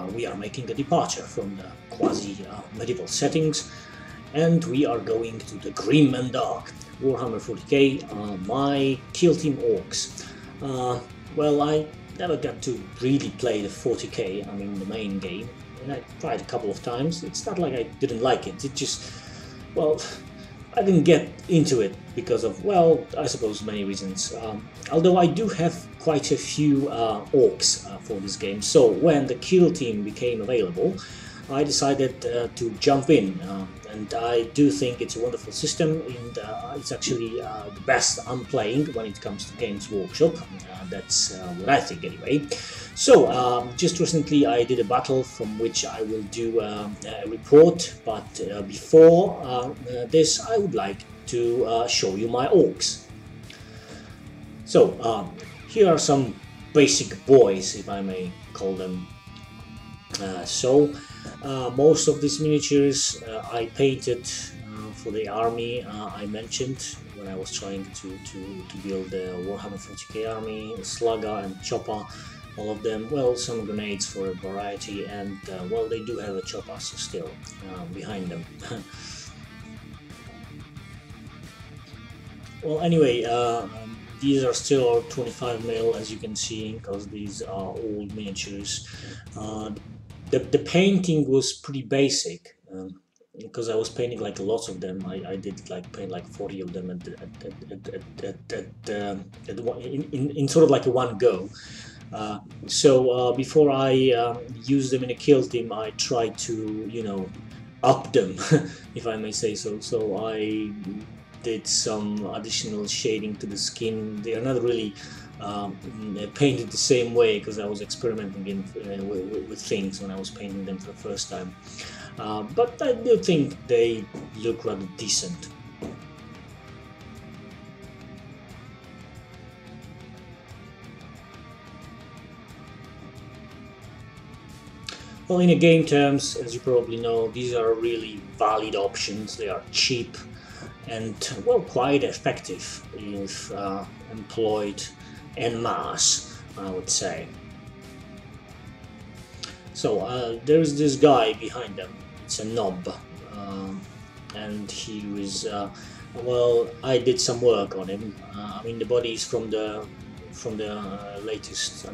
we are making a departure from the quasi-medieval settings, and we are going to the grim and dark Warhammer 40k, my kill team Orks. Well, I never got to really play the 40k, I mean the main game, and I tried a couple of times. It's not like I didn't like it, it just, well, I didn't get into it because of, well, I suppose many reasons. Although I do have quite a few Orks for this game, so when the kill team became available, I decided to jump in, and I do think it's a wonderful system, and it's actually the best I'm playing when it comes to Games Workshop. That's what I think anyway. So just recently I did a battle from which I will do a report, but before this I would like to show you my Orks. So here are some basic boys, if I may call them so. Most of these miniatures I painted for the army I mentioned when I was trying to build the Warhammer 40k army, Slugger and Chopper, all of them. Well, some grenades for a variety, and well, they do have a chopper still behind them. Well, anyway, these are still 25mm, as you can see, because these are old miniatures. The painting was pretty basic, because I was painting like lots of them. I did like paint like 40 of them in sort of like a one go. So before I use them in a kill team, I try to, you know, up them, if I may say so. So I did some additional shading to the skin. They are not really painted the same way, because I was experimenting with things when I was painting them for the first time. But I do think they look rather decent. Well, in a game terms, as you probably know, these are really valid options. They are cheap and, well, quite effective if employed en masse, I would say. So there's this guy behind them. It's a knob, and he was well, I did some work on him. I mean, the body is from the latest,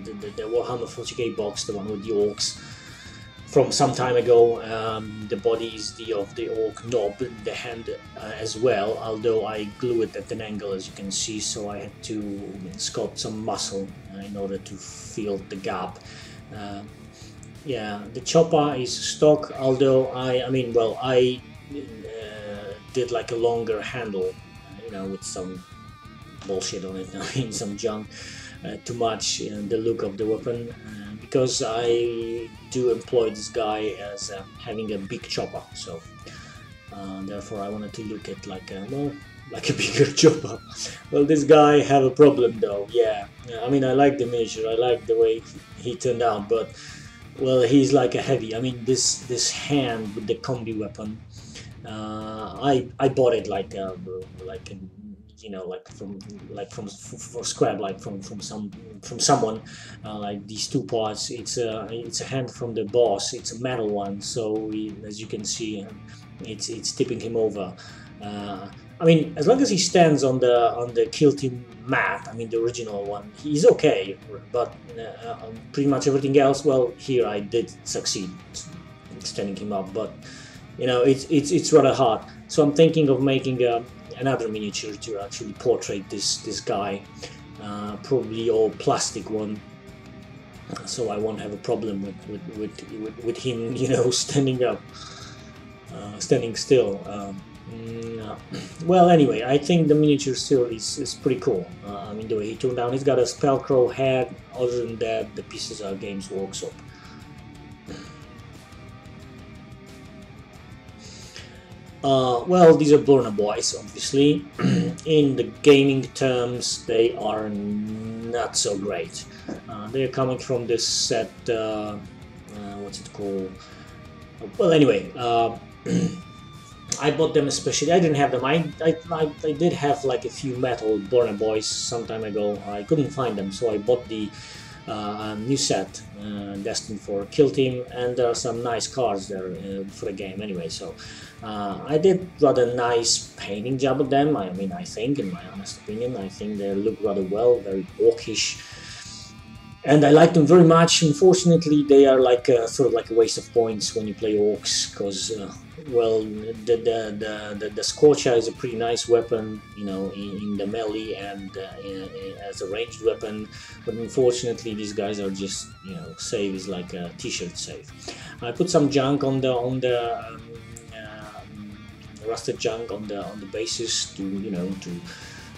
the Warhammer 40k box, the one with the Orks from some time ago. The body is of the Ork knob, the hand as well, although I glue it at an angle, as you can see, so I had to sculpt some muscle in order to fill the gap. Yeah, the chopper is stock, although I did like a longer handle, you know, with some bullshit on it, I mean some junk, to match the look of the weapon, because I do employ this guy as having a big chopper, so therefore I wanted to look at like a bigger chopper. Well, this guy have a problem though. Yeah, I mean, I like the miniature, I like the way he turned out, but well, he's like a heavy. I mean, this hand with the combi weapon, I bought it like you know, for scrap, like from someone, like these two parts. It's a hand from the boss. It's a metal one, so as you can see, it's tipping him over. I mean, as long as he stands on the kill team mat, I mean the original one, he's okay. But pretty much everything else, well, here I did succeed standing him up, but you know, it's rather hard. So I'm thinking of making another miniature to actually portray this guy, probably all plastic one, so I won't have a problem with him, you know, standing up, standing still. Well, anyway, I think the miniature still is pretty cool. I mean, the way he turned down, he's got a Spellcrow head. Other than that, the pieces are Games Workshop. Well, these are Burner Boys, obviously. In the gaming terms, they are not so great. They're coming from this set, what's it called? Well, anyway, I bought them especially. I didn't have them. I did have like a few metal Burner Boys some time ago. I couldn't find them, so I bought the a new set destined for Kill Team, and there are some nice cards there for the game anyway. So I did rather nice painting job of them. I mean, I think, in my honest opinion, I think they look rather well, very orkish. And I like them very much. Unfortunately, they are like sort of like a waste of points when you play Orks, because well, the Scorcher is a pretty nice weapon, you know, in the melee and as a ranged weapon. But unfortunately, these guys are just, you know, save is like a T-shirt save. I put some junk on the rusted junk on the bases to, you know, to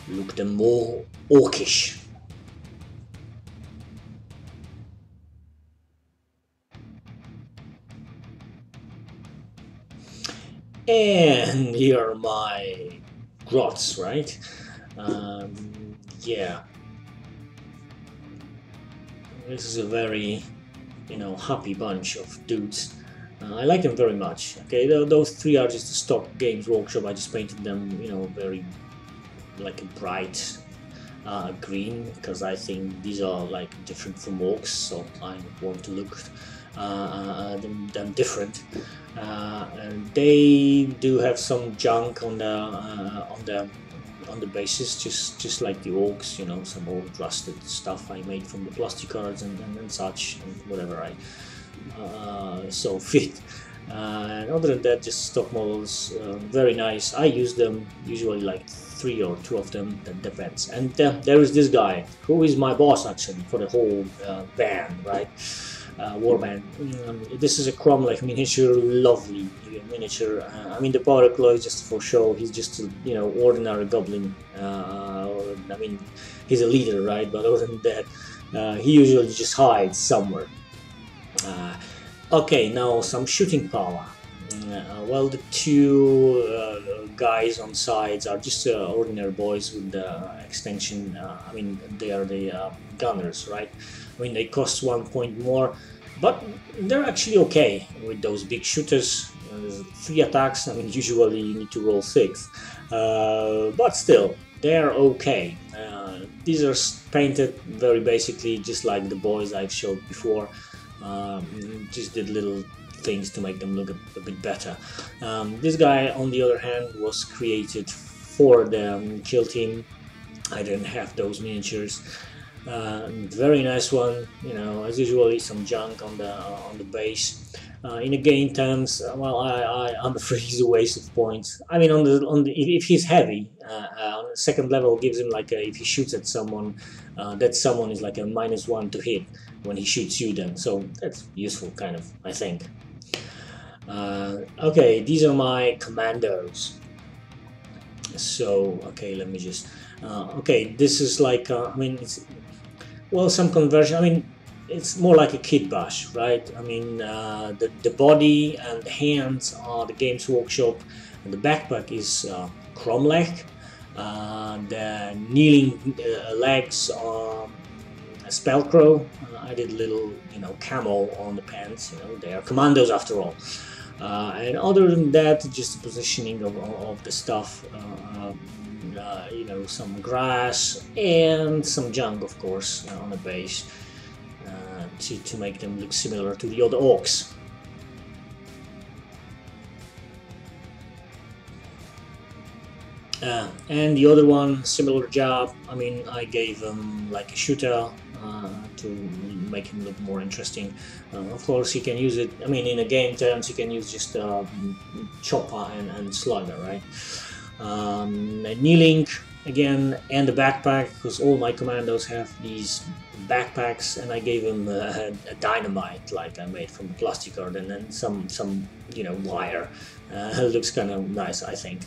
look them more orkish. And here are my grots, right? Yeah, this is a very, you know, happy bunch of dudes. I like them very much. Okay, those three are just a stock Games Workshop. I just painted them, you know, very like a bright green, because I think these are like different from Orks, so I want to look them different. And they do have some junk on the bases, just like the Orks, you know, some old rusted stuff I made from the plastic cards and such, and whatever I saw fit. And other than that, just stock models, very nice. I use them usually like 3 or 2 of them, that depends. And there is this guy who is my boss actually for the whole band, right? Warband. This is a Cromlech miniature, lovely miniature. I mean, the powder claw is just for show. He's just a, you know, ordinary goblin. I mean, he's a leader, right? But other than that, he usually just hides somewhere. Okay, now some shooting power. Well, the 2 guys on sides are just ordinary boys with the extension. I mean, they are the gunners, right? I mean, they cost 1 point more, but they're actually okay with those big shooters. There's 3 attacks. I mean, usually you need to roll 6, but still, they're okay. These are painted very basically, just like the boys I've showed before. Just did little things to make them look a bit better. This guy, on the other hand, was created for the Kill Team. I didn't have those miniatures. Very nice one, you know, as usually some junk on the base. In a game terms, well, I'm afraid he's a waste of points. I mean, if he's heavy, on the second level gives him like if he shoots at someone, that someone is like a -1 to hit when he shoots you then. So that's useful, kind of, I think. Okay, these are my commandos. So okay, let me just. Okay, this is like I mean, it's, well, some conversion. I mean, it's more like a kit bash, right? I mean, the body and the hands are the Games Workshop, and the backpack is Cromlech. The kneeling legs are Spellcrow. I did a little, you know, camo on the pants. You know, they are commandos after all. And other than that, just the positioning of the stuff. You know, some grass and some junk, of course, on the base to make them look similar to the other Orks. And the other one, similar job. I mean, I gave him like a shooter to make him look more interesting. Of course, you can use it. I mean, in a game terms, you can use just chopper and slugger, right? Kneeling again, and the backpack, because all my commandos have these backpacks, and I gave him a dynamite like I made from the plastic card, and then some you know, wire. It looks kind of nice, I think.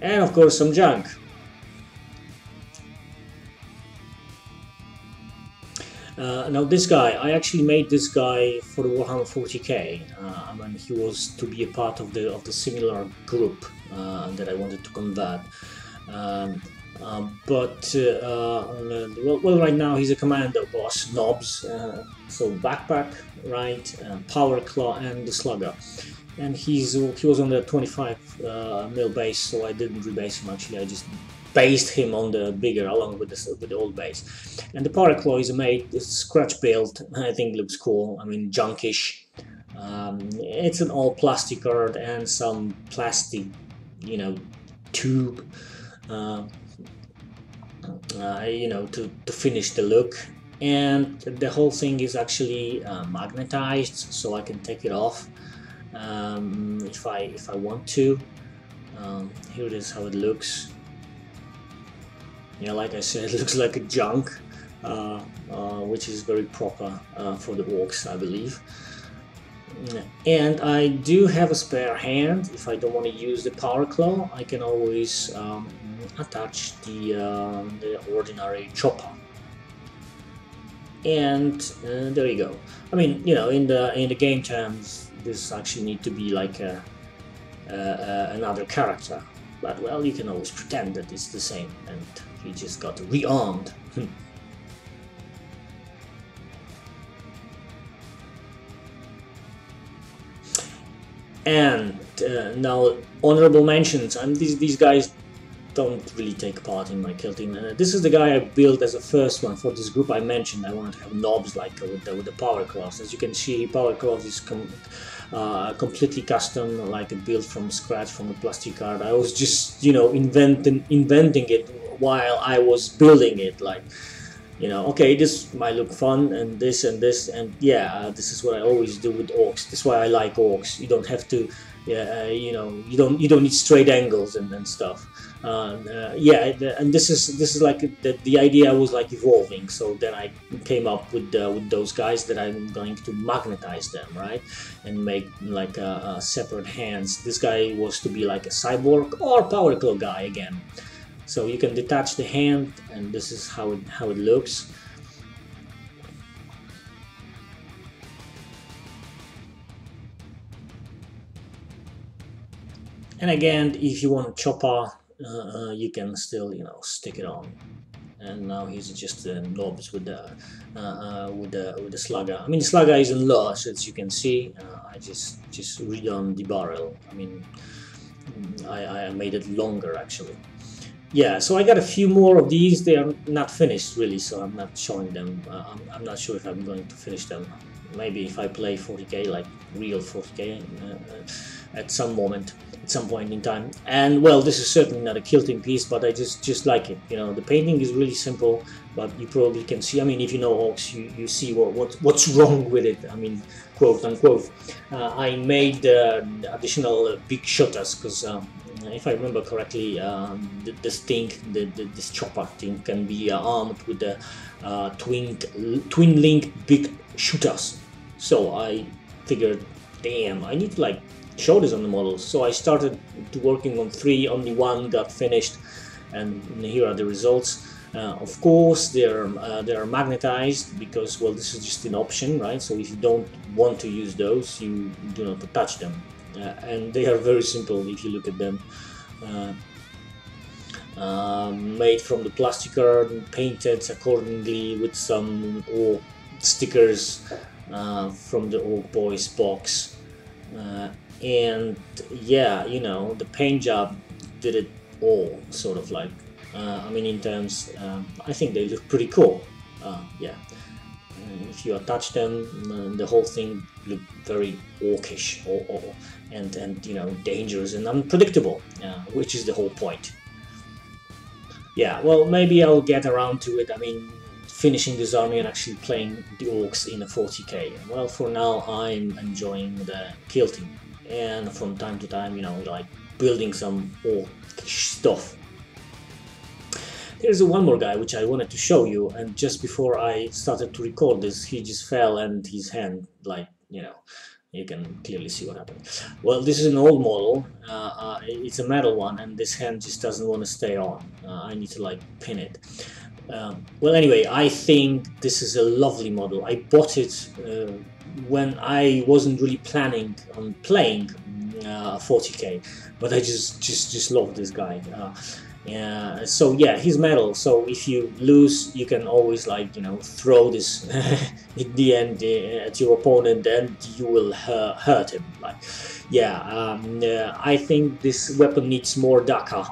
And of course some junk. Now this guy, I actually made this guy for the Warhammer 40k. I mean, he was to be a part of the similar group that I wanted to convert. Well, right now he's a commando boss, knobs. So backpack, right, power claw, and the slugger. And he was on the 25 mil base, so I didn't rebase him. Actually, I just based him on the bigger, along with the old base. And the power claw is made, it's scratch built. I think looks cool. I mean, junkish. It's an all plastic card and some plastic, you know, tube, you know, to finish the look. And the whole thing is actually magnetized, so I can take it off if I want to. Here it is, how it looks. Yeah, like I said, it looks like a junk, which is very proper for the Orks, I believe. And I do have a spare hand. If I don't want to use the power claw, I can always attach the ordinary chopper. And there you go. I mean, you know, in the game terms, this actually need to be like another character. But well, you can always pretend that it's the same, and he just got rearmed. And now honorable mentions. And these guys don't really take part in my kilting. This is the guy I built as a first one for this group I mentioned. I wanted to have knobs like with the power claws. As you can see, power claws is completely custom, like built from scratch from a plastic card. I was just, you know, inventing it while I was building it. Like, you know, okay, this might look fun, and this, and yeah, this is what I always do with Orks. That's why I like Orks. You don't have to, you know, you don't need straight angles and stuff. Yeah, and this is like the idea was like evolving. So then I came up with those guys that I'm going to magnetize them, right, and make like separate hands. This guy was to be like a cyborg or power claw guy again. So you can detach the hand, and this is how it looks. And again, if you want a chopper, you can still, you know, stick it on. And now he's just knobs with the slugger. I mean, the slugger is in lush, as you can see. I just redone the barrel. I mean, I made it longer actually. Yeah, so I got a few more of these. They are not finished really, so I'm not showing them. I'm not sure if I'm going to finish them. Maybe if I play 40k, like real 40k, at some moment, at some point in time. And well, this is certainly not a quilting piece, but I just like it. You know, the painting is really simple, but you probably can see. I mean, if you know Orks, you see what's wrong with it. I mean, quote unquote. I made additional big shutters because. If I remember correctly, this thing, this chopper thing, can be armed with the twin link big shooters. So I figured, damn, I need to like show this on the models. So I started working on 3. Only 1 got finished, and here are the results. Of course, they are magnetized because, well, this is just an option, right? So if you don't want to use those, you do not touch them. And they are very simple if you look at them. Made from the plastic card, painted accordingly with some Ork stickers from the Ork Boys box. And yeah, you know, the paint job did it all, sort of like. I mean, in terms, I think they look pretty cool. Yeah. If you attach them, the whole thing look very orkish, and you know, dangerous and unpredictable, which is the whole point. Yeah, well, maybe I'll get around to it. I mean, finishing this army and actually playing the Orks in a 40k. Well, for now, I'm enjoying the quilting, and from time to time, you know, like building some orkish stuff. There's one more guy which I wanted to show you, and just before I started to record this, he just fell and his hand, like, you know, you can clearly see what happened. Well, this is an old model, it's a metal one, and this hand just doesn't want to stay on. I need to like pin it. Well, anyway, I think this is a lovely model. I bought it when I wasn't really planning on playing 40k, but I just love this guy. So yeah, he's metal, so if you lose, you can always, like, you know, throw this at the end at your opponent, and you will hurt him. Like, yeah, I think this weapon needs more Daka,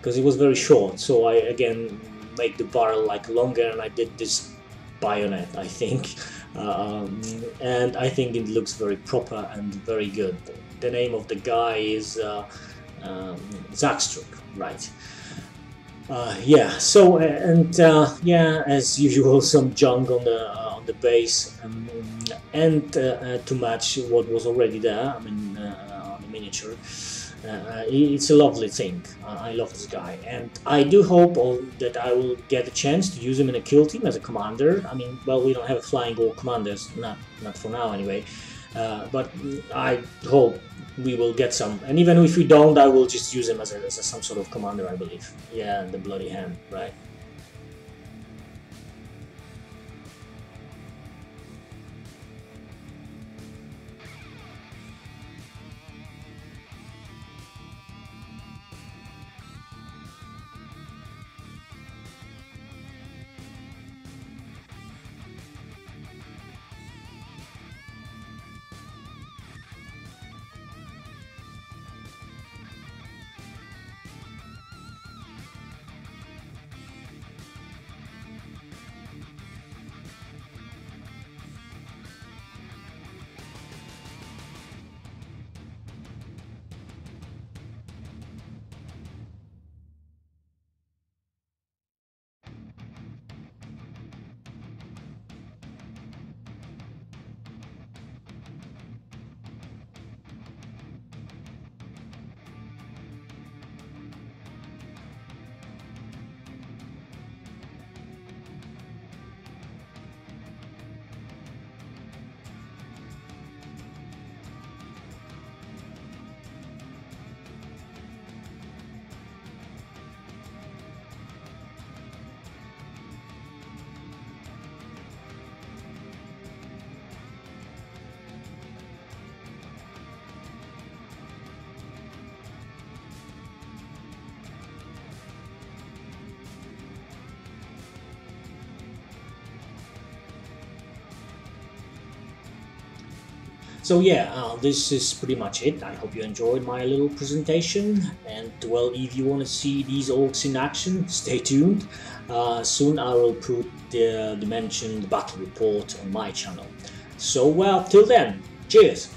because it was very short. So I again make the barrel like longer, and I did this bayonet, I think, and I think it looks very proper and very good. The name of the guy is Zackstruck, right? Yeah. So and yeah, as usual, some junk on the base, and to match what was already there. I mean, on the miniature. It's a lovely thing. I love this guy, and I do hope that I will get a chance to use him in a kill team as a commander. I mean, well, we don't have a flying orc commanders, not for now anyway. But I hope we will get some, and even if we don't, I will just use him as some sort of commander, I believe. Yeah, the bloody hand, right? So yeah, this is pretty much it. I hope you enjoyed my little presentation, and well, if you want to see these orcs in action, stay tuned. Soon I will put the mentioned battle report on my channel. So well, till then, cheers!